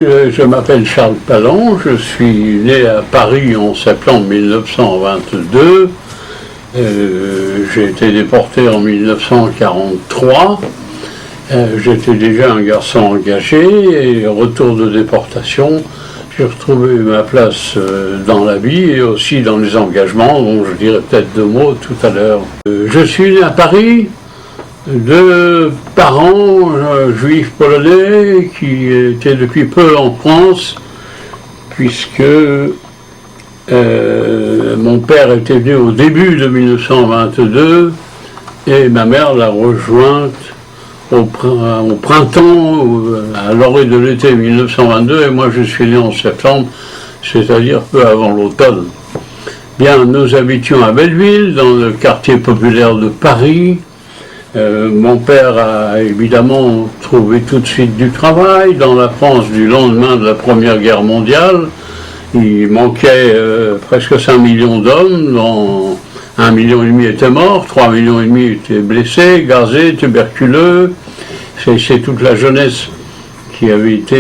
Je m'appelle Charles Palan, je suis né à Paris en septembre 1922. J'ai été déporté en 1943. J'étais déjà un garçon engagé et retour de déportation, j'ai retrouvé ma place dans la vie et aussi dans les engagements, dont je dirai peut-être deux mots tout à l'heure. Je suis né à Paris de parents juifs polonais qui étaient depuis peu en France, puisque mon père était venu au début de 1922 et ma mère l'a rejointe au printemps, à l'orée de l'été 1922, et moi je suis né en septembre, c'est-à-dire peu avant l'automne. Bien, nous habitions à Belleville, dans le quartier populaire de Paris. Mon père a évidemment trouvé tout de suite du travail dans la France du lendemain de la Première Guerre mondiale. Il manquait presque 5 millions d'hommes, dont 1,5 million étaient morts, 3,5 millions étaient blessés, gazés, tuberculeux. C'est toute la jeunesse qui avait été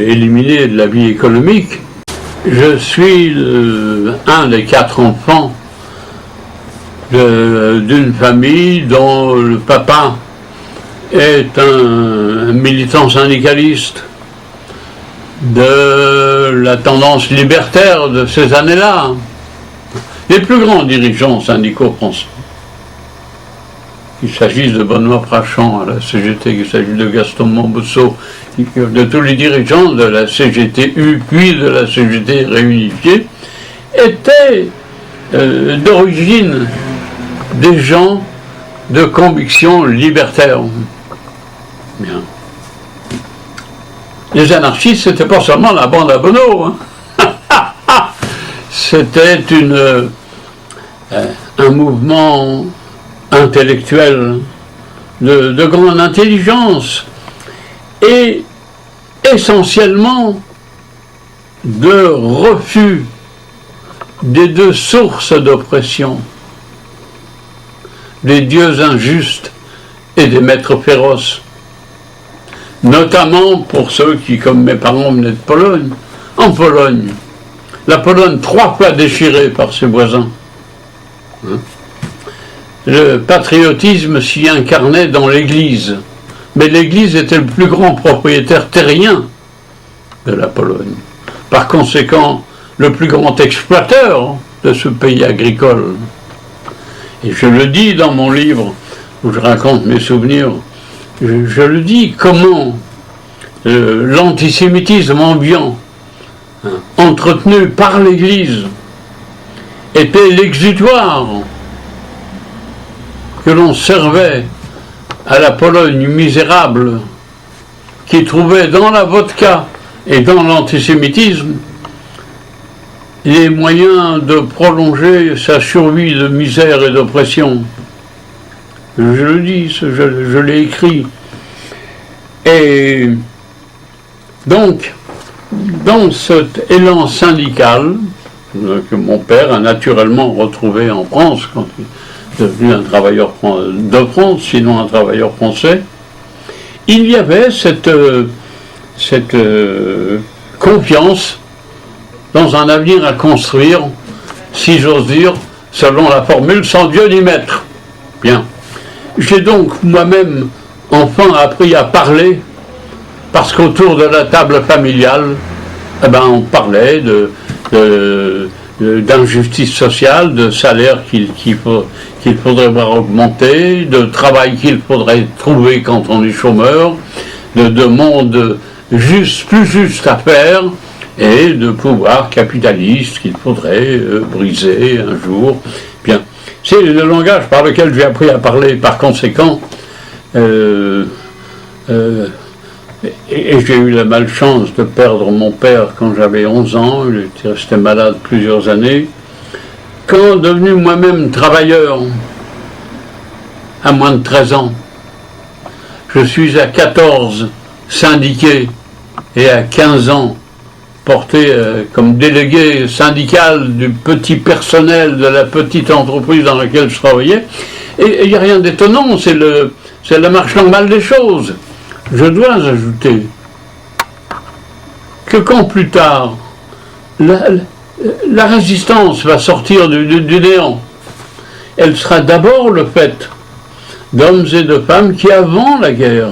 éliminée de la vie économique. Je suis un des 4 enfants d'une famille dont le papa est un militant syndicaliste de la tendance libertaire de ces années-là. Les plus grands dirigeants syndicaux français, qu'il s'agisse de Benoît Prachon à la CGT, qu'il s'agisse de Gaston Montbousseau, de tous les dirigeants de la CGTU, puis de la CGT réunifiée, étaient d'origine des gens de conviction libertaire. Bien. Les anarchistes, c'était pas seulement la bande à Bonnot, hein. C'était un mouvement intellectuel de grande intelligence et essentiellement de refus des deux sources d'oppression, des dieux injustes et des maîtres féroces, notamment pour ceux qui, comme mes parents, venaient de Pologne. En Pologne, la Pologne 3 fois déchirée par ses voisins. Le patriotisme s'y incarnait dans l'Église, mais l'Église était le plus grand propriétaire terrien de la Pologne. Par conséquent, le plus grand exploiteur de ce pays agricole. Et je le dis dans mon livre, où je raconte mes souvenirs, je le dis, comment l'antisémitisme ambiant, entretenu par l'Église, était l'exutoire que l'on servait à la Pologne misérable, qui trouvait dans la vodka et dans l'antisémitisme les moyens de prolonger sa survie de misère et d'oppression. Je le dis, je l'ai écrit. Et donc, dans cet élan syndical, que mon père a naturellement retrouvé en France, quand il est devenu un travailleur de France, sinon un travailleur français, il y avait cette confiance dans un avenir à construire, si j'ose dire, selon la formule « sans Dieu ni maître ». Bien. J'ai donc moi-même, enfant, appris à parler, parce qu'autour de la table familiale, on parlait d'injustice sociale, de salaire qu'il faudrait voir augmenter, de travail qu'il faudrait trouver quand on est chômeur, de monde plus juste à faire, et de pouvoir capitaliste qu'il faudrait briser un jour. Bien, c'est le langage par lequel j'ai appris à parler. Par conséquent, et j'ai eu la malchance de perdre mon père quand j'avais 11 ans, il était resté malade plusieurs années. Quand devenu moi-même travailleur, à moins de 13 ans, je suis à 14 syndiqué et à 15 ans porté comme délégué syndical du petit personnel de la petite entreprise dans laquelle je travaillais. Et il n'y a rien d'étonnant, c'est la marche normale des choses. Je dois ajouter que quand plus tard, la résistance va sortir du néant, elle sera d'abord le fait d'hommes et de femmes qui, avant la guerre,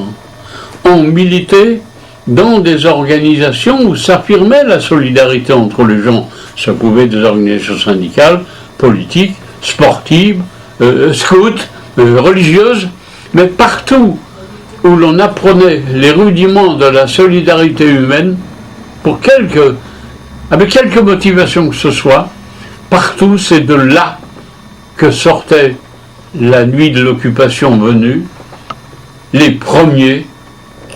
ont milité dans des organisations où s'affirmait la solidarité entre les gens. Ça pouvait être des organisations syndicales, politiques, sportives, scouts, religieuses, mais partout où l'on apprenait les rudiments de la solidarité humaine, avec quelque motivation que ce soit, partout c'est de là que sortaient, la nuit de l'occupation venue, les premiers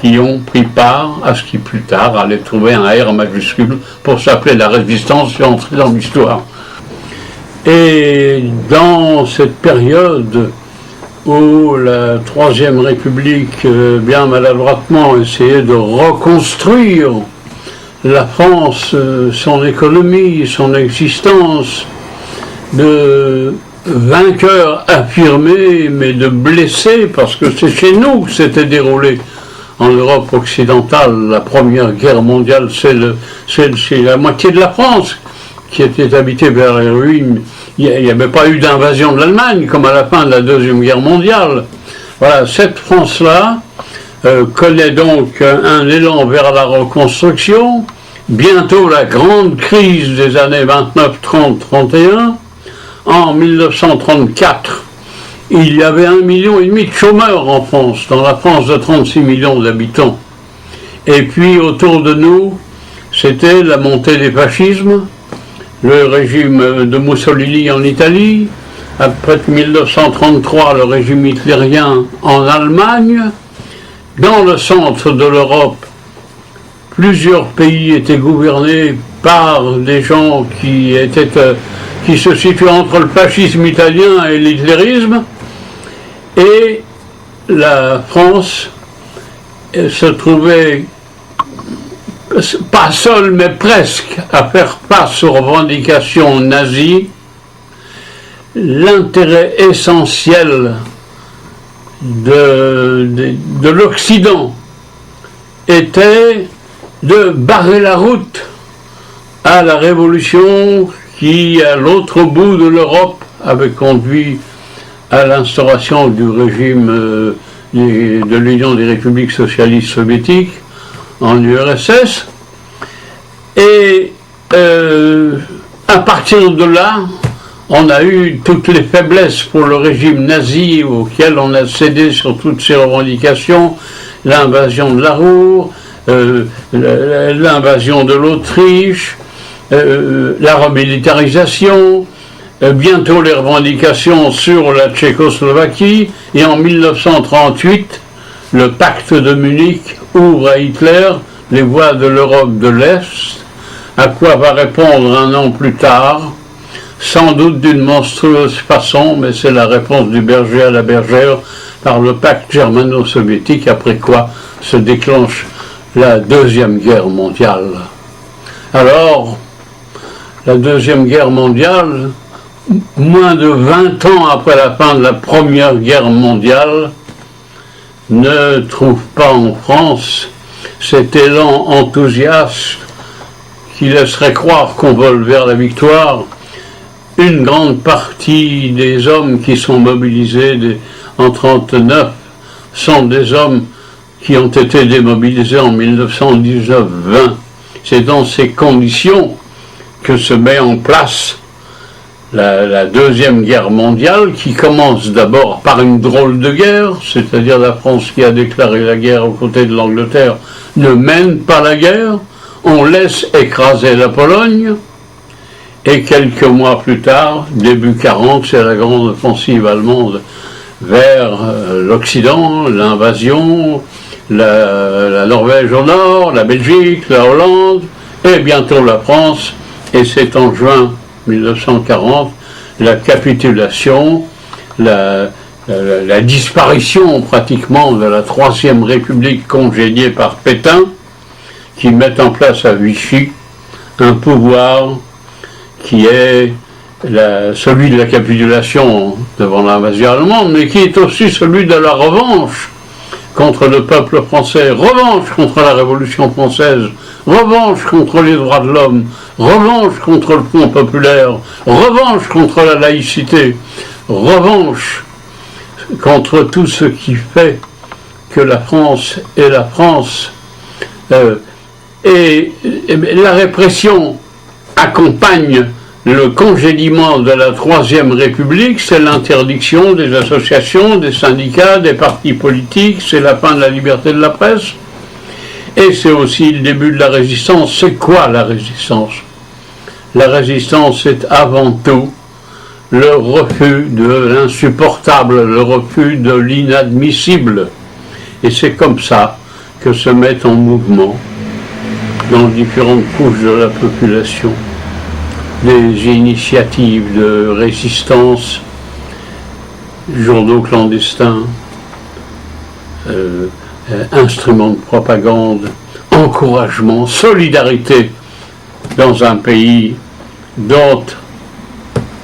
qui ont pris part à ce qui plus tard allait trouver un R majuscule pour s'appeler la résistance et entrer dans l'histoire. Et dans cette période où la Troisième République, bien maladroitement, essayait de reconstruire la France, son économie, son existence, de vainqueurs affirmés, mais de blessés, parce que c'est chez nous que s'était déroulé en Europe occidentale la Première Guerre mondiale, c'est la moitié de la France qui était habitée vers les ruines. Il n'y avait pas eu d'invasion de l'Allemagne comme à la fin de la Deuxième Guerre mondiale. Voilà, cette France-là connaît donc un élan vers la reconstruction, bientôt la grande crise des années 29, 30, 31. En 1934, il y avait 1,5 million de chômeurs en France, dans la France de 36 millions d'habitants. Et puis autour de nous, c'était la montée des fascismes, le régime de Mussolini en Italie, après 1933, le régime hitlérien en Allemagne. Dans le centre de l'Europe, plusieurs pays étaient gouvernés par des gens qui se situaient entre le fascisme italien et l'hitlérisme. Et la France se trouvait, pas seule, mais presque, à faire face aux revendications nazies. L'intérêt essentiel de l'Occident était de barrer la route à la révolution qui, à l'autre bout de l'Europe, avait conduit à l'instauration du régime de l'Union des républiques socialistes soviétiques en URSS. Et à partir de là, on a eu toutes les faiblesses pour le régime nazi auquel on a cédé sur toutes ses revendications, l'invasion de la Ruhr, l'invasion de l'Autriche, la remilitarisation, bientôt les revendications sur la Tchécoslovaquie, et en 1938, le pacte de Munich ouvre à Hitler les voies de l'Europe de l'Est, à quoi va répondre un an plus tard, sans doute d'une monstrueuse façon, mais c'est la réponse du berger à la bergère par le pacte germano-soviétique, après quoi se déclenche la Deuxième Guerre mondiale. Alors, la Deuxième Guerre mondiale, moins de 20 ans après la fin de la Première Guerre mondiale, ne trouve pas en France cet élan enthousiaste qui laisserait croire qu'on vole vers la victoire. Une grande partie des hommes qui sont mobilisés en 1939 sont des hommes qui ont été démobilisés en 1919-20. C'est dans ces conditions que se met en place la Deuxième Guerre mondiale, qui commence d'abord par une drôle de guerre, c'est-à-dire la France qui a déclaré la guerre aux côtés de l'Angleterre ne mène pas la guerre, on laisse écraser la Pologne, et quelques mois plus tard, début 40, c'est la grande offensive allemande vers l'Occident, l'invasion, la Norvège au nord, la Belgique, la Hollande, et bientôt la France, et c'est en juin 1940, la capitulation, la disparition pratiquement de la Troisième République congédiée par Pétain, qui met en place à Vichy un pouvoir qui est celui de la capitulation devant l'invasion allemande, mais qui est aussi celui de la revanche, contre le peuple français, revanche contre la Révolution française, revanche contre les droits de l'homme, revanche contre le Front populaire, revanche contre la laïcité, revanche contre tout ce qui fait que la France est la France. Et la répression accompagne le congédiement de la Troisième République, c'est l'interdiction des associations, des syndicats, des partis politiques, c'est la fin de la liberté de la presse, et c'est aussi le début de la résistance. C'est quoi la résistance? La résistance, c'est avant tout le refus de l'insupportable, le refus de l'inadmissible. Et c'est comme ça que se mettent en mouvement, dans différentes couches de la population, des initiatives de résistance, journaux clandestins, instruments de propagande, encouragement, solidarité dans un pays dont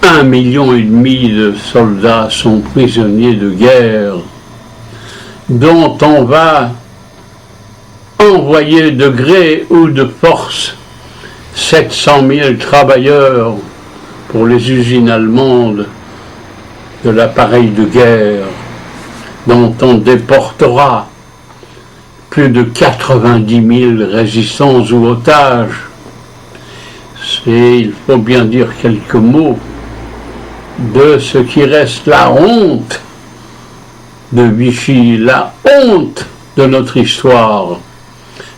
1,5 million de soldats sont prisonniers de guerre, dont on va envoyer de gré ou de force 700 000 travailleurs pour les usines allemandes de l'appareil de guerre, dont on déportera plus de 90 000 résistants ou otages. Il faut bien dire quelques mots de ce qui reste la honte de Vichy, la honte de notre histoire,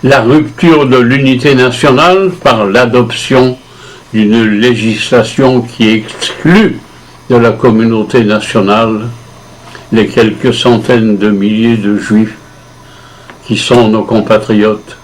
la rupture de l'unité nationale par l'adoption d'une législation qui exclut de la communauté nationale les quelques centaines de milliers de juifs qui sont nos compatriotes.